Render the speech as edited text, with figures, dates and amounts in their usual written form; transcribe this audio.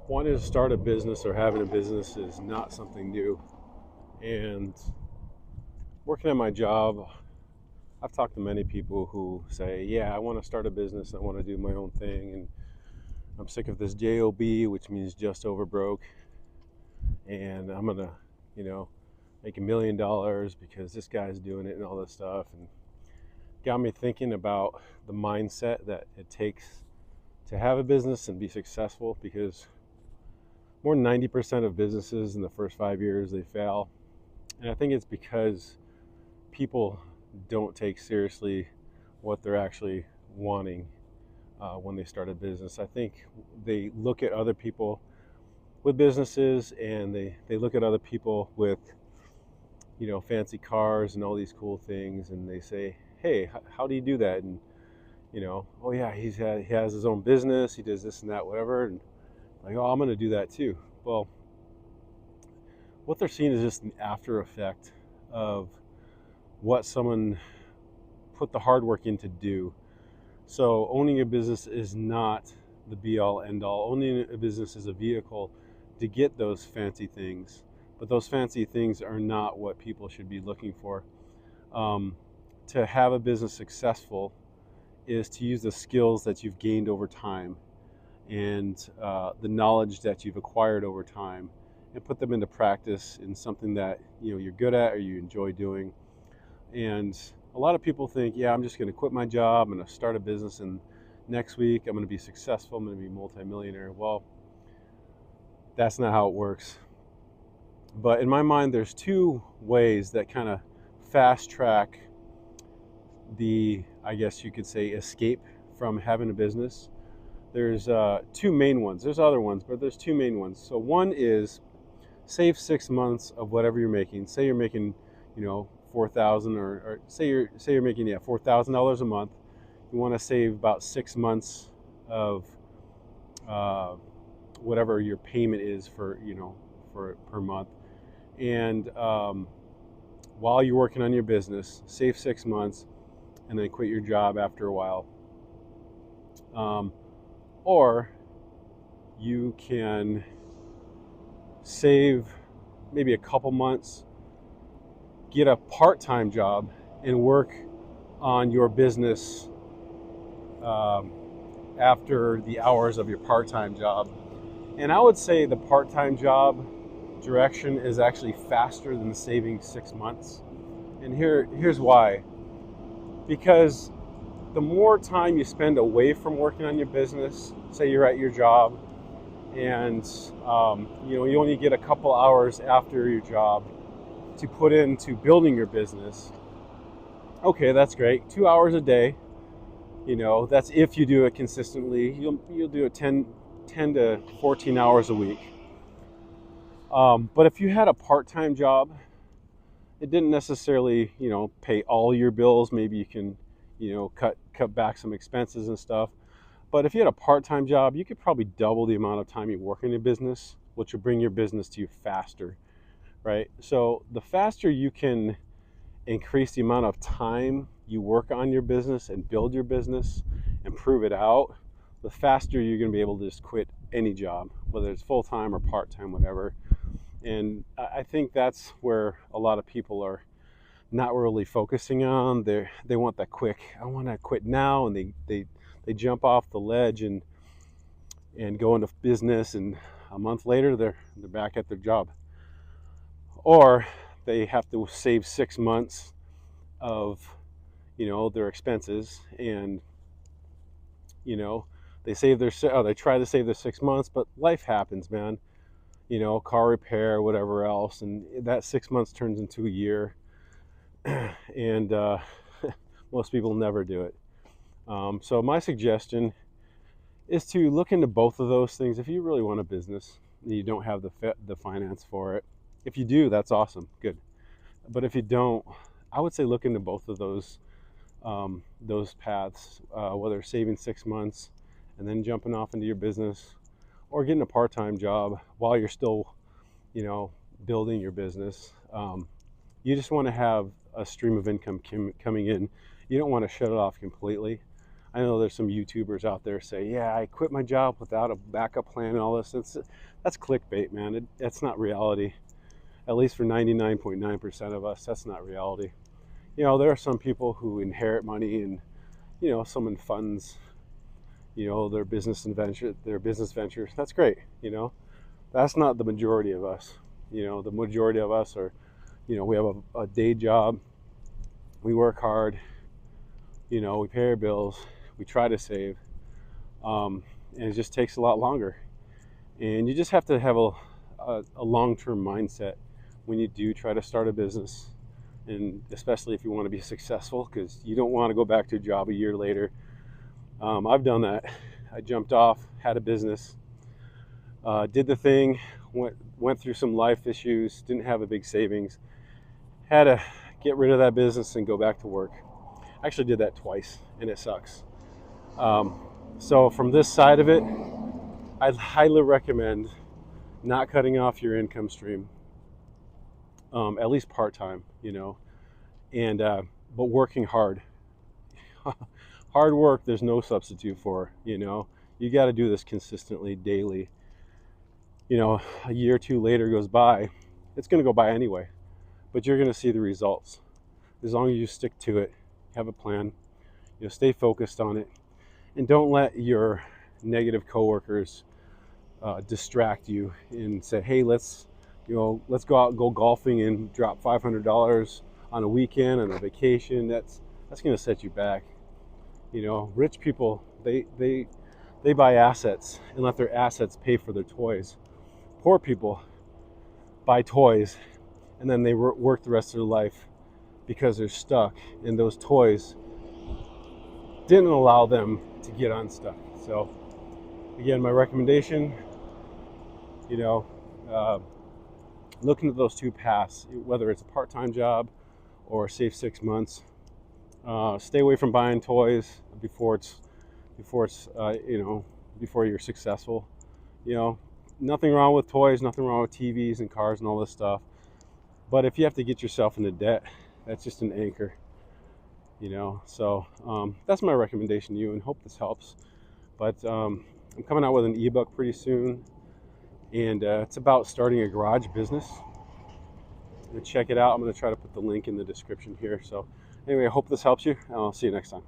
Wanting to start a business or having a business is not something new. And working at my job, I've talked to many people who say, yeah, I want to start a business. I want to do my own thing. And I'm sick of this JOB, which means just over broke. And I'm going to, you know, make $1 million because this guy's doing it and all this stuff. And got me thinking about the mindset that it takes to have a business and be successful, because more than 90% of businesses in the first 5 years, they fail. And I think it's because people don't take seriously what they're actually wanting when they start a business. I think they look at other people with businesses, and they look at other people with, fancy cars and all these cool things, and they say, hey, how do you do that? And, oh yeah, he has his own business, he does this and that, whatever. And like, oh, I'm going to do that too. Well, what they're seeing is just an after effect of what someone put the hard work in to do. So owning a business is not the be all end all. Owning a business is a vehicle to get those fancy things, but those fancy things are not what people should be looking for. To have a business successful is to use the skills that you've gained over time, and the knowledge that you've acquired over time, and put them into practice in something that you're good at or you enjoy doing. And a lot of people think, yeah, I'm just going to quit my job, I'm going to start a business, and next week I'm going to be successful, I'm going to be a multimillionaire. Well, that's not how it works. But in my mind, there's two ways that kind of fast track the, I guess you could say, escape from having a business. There's two main ones. There's other ones, but there's two main ones. So one is save 6 months of whatever you're making. Say you're making, 4,000, or say you're making $4,000 a month. You want to save about 6 months of uh, whatever your payment is for per month. And while you're working on your business, save 6 months, and then quit your job after a while. Or you can save maybe a couple months, get a part-time job, and work on your business after the hours of your part-time job. And I would say the part-time job direction is actually faster than saving 6 months. And here's why. Because the more time you spend away from working on your business, say you're at your job, and you only get a couple hours after your job to put into building your business. Okay, that's great. 2 hours a day. That's if you do it consistently. You'll do it 10 to 14 hours a week. But if you had a part-time job, it didn't necessarily pay all your bills. Maybe you can cut back some expenses and stuff. But if you had a part-time job, you could probably double the amount of time you work in a business, which will bring your business to you faster, right? So the faster you can increase the amount of time you work on your business and build your business and prove it out, the faster you're going to be able to just quit any job, whether it's full-time or part-time, whatever. And I think that's where a lot of people are not really focusing on. They want that quick, I want to quit now, and they jump off the ledge and go into business, and a month later they're back at their job. Or they have to save 6 months of their expenses, and they try to save their 6 months, but life happens, man. Car repair, whatever else, and that 6 months turns into a year. And most people never do it. So my suggestion is to look into both of those things. If you really want a business and you don't have the finance for it, if you do, that's awesome, good. But if you don't, I would say look into both of those paths, whether saving 6 months and then jumping off into your business, or getting a part-time job while you're still, building your business. You just want to have a stream of income coming in. You don't want to shut it off completely. I know there's some YouTubers out there say, yeah, I quit my job without a backup plan and all this. That's clickbait, man. That's not reality. At least for 99.9% of us, that's not reality. There are some people who inherit money and, someone funds, their business ventures. That's great. That's not the majority of us. The majority of us are, we have a day job. We work hard. We pay our bills. We try to save. And it just takes a lot longer. And you just have to have a long-term mindset when you do try to start a business. And especially if you want to be successful, because you don't want to go back to a job a year later. I've done that. I jumped off, had a business, did the thing, went through some life issues, didn't have a big savings, had to get rid of that business and go back to work. I actually did that twice, and it sucks. So from this side of it, I'd highly recommend not cutting off your income stream, at least part-time, and but working hard. Hard work, there's no substitute for. You got to do this consistently, daily. A year or two later goes by, it's going to go by anyway, but you're going to see the results as long as you stick to it, have a plan, stay focused on it, and don't let your negative coworkers distract you and say, hey, let's go out and go golfing and drop $500 on a weekend on a vacation. That's going to set you back. Rich people, they buy assets and let their assets pay for their toys. Poor people buy toys and then they work the rest of their life because they're stuck, and those toys didn't allow them to get unstuck. So again, my recommendation, look into those two paths, whether it's a part-time job or save 6 months. Stay away from buying toys before you're successful. Nothing wrong with toys, nothing wrong with TVs and cars and all this stuff. But if you have to get yourself into debt, that's just an anchor. So that's my recommendation to you, and hope this helps. But I'm coming out with an ebook pretty soon, and it's about starting a garage business. Check it out. I'm going to try to put the link in the description here. So anyway, I hope this helps you, and I'll see you next time.